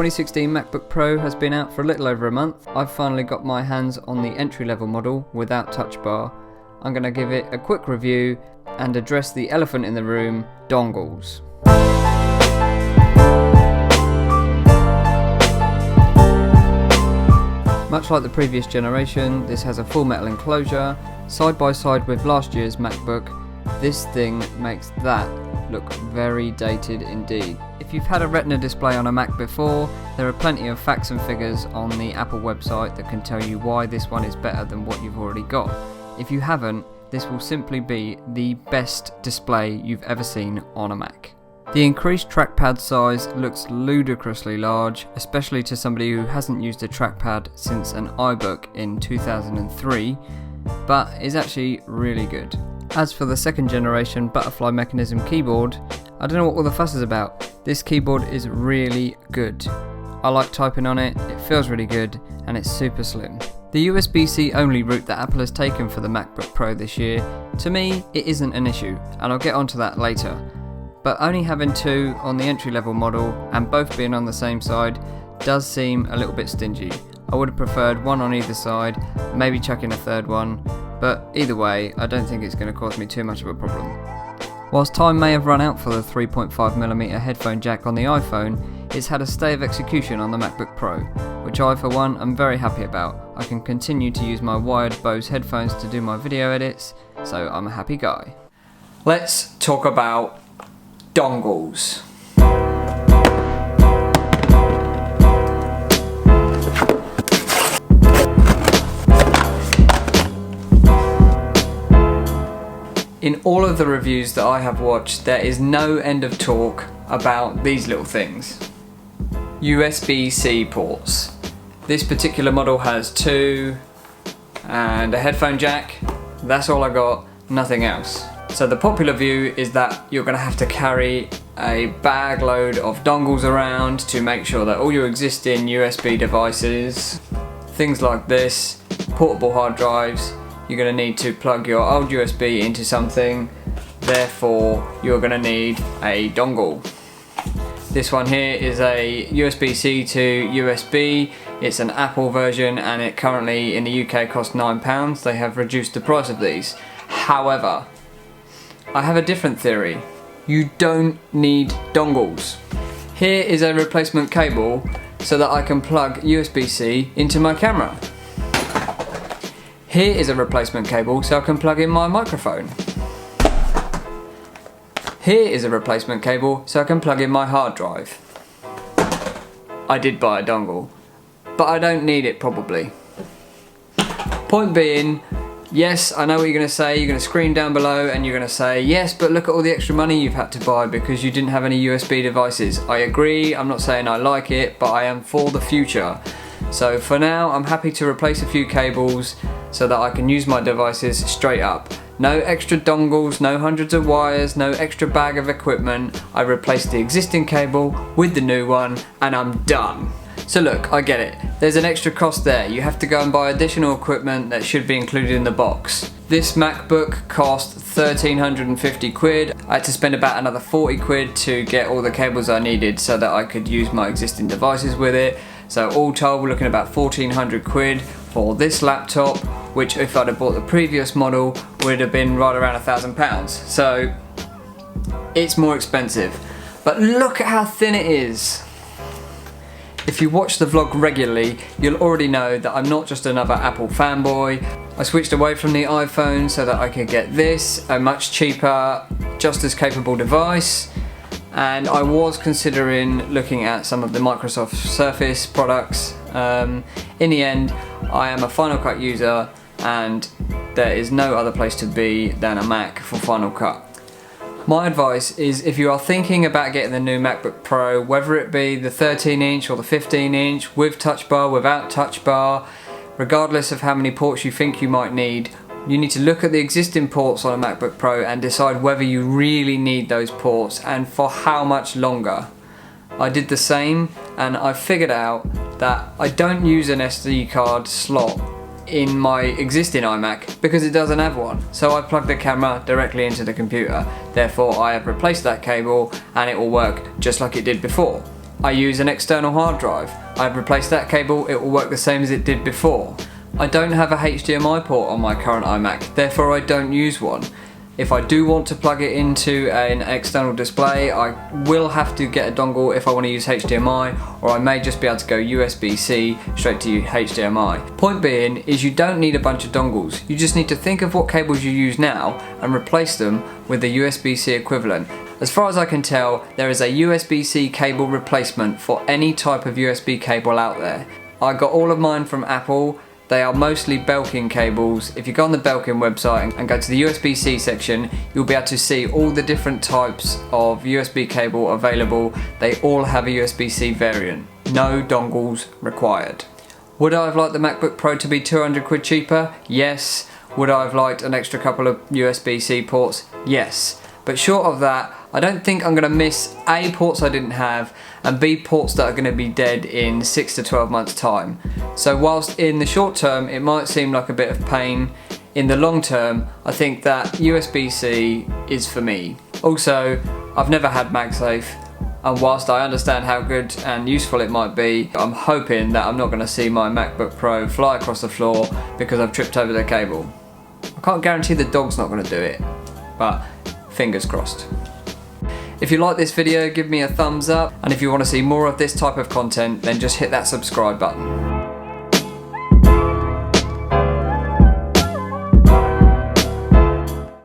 2016 MacBook Pro has been out for a little over a month. I've finally got my hands on the entry-level model without touch bar. I'm going to give it a quick review and address the elephant in the room, dongles. Much like the previous generation, this has a full metal enclosure. Side by side with last year's MacBook, this thing makes that look very dated indeed. If you've had a Retina display on a Mac before, there are plenty of facts and figures on the Apple website that can tell you why this one is better than what you've already got. If you haven't, this will simply be the best display you've ever seen on a Mac. The increased trackpad size looks ludicrously large, especially to somebody who hasn't used a trackpad since an iBook in 2003, but is actually really good. As for the second generation butterfly mechanism keyboard, I don't know what all the fuss is about. This keyboard is really good. I like typing on it, it feels really good, and it's super slim. The USB-C only route that Apple has taken for the MacBook Pro this year, to me it isn't an issue, and I'll get onto that later. But only having two on the entry-level model, and both being on the same side, does seem a little bit stingy. I would have preferred one on either side, maybe chuck in a third one, but either way, I don't think it's going to cause me too much of a problem. Whilst time may have run out for the 3.5mm headphone jack on the iPhone, it's had a stay of execution on the MacBook Pro, which I for one am very happy about. I can continue to use my wired Bose headphones to do my video edits, so I'm a happy guy. Let's talk about dongles. In all of the reviews that I have watched, there is no end of talk about these little things. USB-C ports. This particular model has two and a headphone jack. That's all I got, nothing else. So the popular view is that you're going to have to carry a bag load of dongles around to make sure that all your existing USB devices, things like this, portable hard drives, you're going to need to plug your old USB into something, therefore you're going to need a dongle. This one here is a USB-C to USB. It's an Apple version and it currently in the UK costs £9. They have reduced the price of these. However, I have a different theory. You don't need dongles. Here is a replacement cable so that I can plug USB-C into my camera. Here is a replacement cable so I can plug in my microphone. Here is a replacement cable so I can plug in my hard drive. I did buy a dongle, but I don't need it probably. Point being, yes, I know what you're going to say. You're going to scream down below and you're going to say, yes, but look at all the extra money you've had to buy because you didn't have any USB devices. I agree, I'm not saying I like it, but I am for the future. So for now, I'm happy to replace a few cables so that I can use my devices straight up. No extra dongles, no hundreds of wires, no extra bag of equipment. I replaced the existing cable with the new one and I'm done. So look, I get it. There's an extra cost there. You have to go and buy additional equipment that should be included in the box. This MacBook cost 1,350 quid. I had to spend about another 40 quid to get all the cables I needed so that I could use my existing devices with it. So all told, we're looking at about 1,400 quid for this laptop, which if I'd have bought the previous model would have been right around £1,000. So it's more expensive. But look at how thin it is. If you watch the vlog regularly, you'll already know that I'm not just another Apple fanboy. I switched away from the iPhone so that I could get this, a much cheaper, just as capable device. And I was considering looking at some of the Microsoft Surface products. In the end, I am a Final Cut user and there is no other place to be than a Mac for Final Cut. My advice is if you are thinking about getting the new MacBook Pro, whether it be the 13-inch or the 15-inch, with touch bar, without touch bar, regardless of how many ports you think you might need, you need to look at the existing ports on a MacBook Pro and decide whether you really need those ports and for how much longer. I did the same and I figured out that I don't use an SD card slot in my existing iMac because it doesn't have one. So I plug the camera directly into the computer. Therefore I have replaced that cable and it will work just like it did before. I use an external hard drive. I've replaced that cable, it will work the same as it did before. I don't have a HDMI port on my current iMac, therefore I don't use one. If I do want to plug it into an external display, I will have to get a dongle if I want to use HDMI, or I may just be able to go USB-C straight to HDMI. Point being is you don't need a bunch of dongles. You just need to think of what cables you use now and replace them with the USB-C equivalent. As far as I can tell, there is a USB-C cable replacement for any type of USB cable out there. I got all of mine from Apple. They are mostly Belkin cables. If you go on the Belkin website and go to the USB-C section, you'll be able to see all the different types of USB cable available. They all have a USB-C variant. No dongles required. Would I have liked the MacBook Pro to be 200 quid cheaper? Yes. Would I have liked an extra couple of USB-C ports? Yes. But short of that, I don't think I'm going to miss A, ports I didn't have, and B, ports that are going to be dead in 6 to 12 months time. So whilst in the short term it might seem like a bit of pain, in the long term I think that USB-C is for me. Also, I've never had MagSafe, and whilst I understand how good and useful it might be, I'm hoping that I'm not going to see my MacBook Pro fly across the floor because I've tripped over the cable. I can't guarantee the dog's not going to do it, but fingers crossed. If you like this video, give me a thumbs up, and if you want to see more of this type of content, then just hit that subscribe button.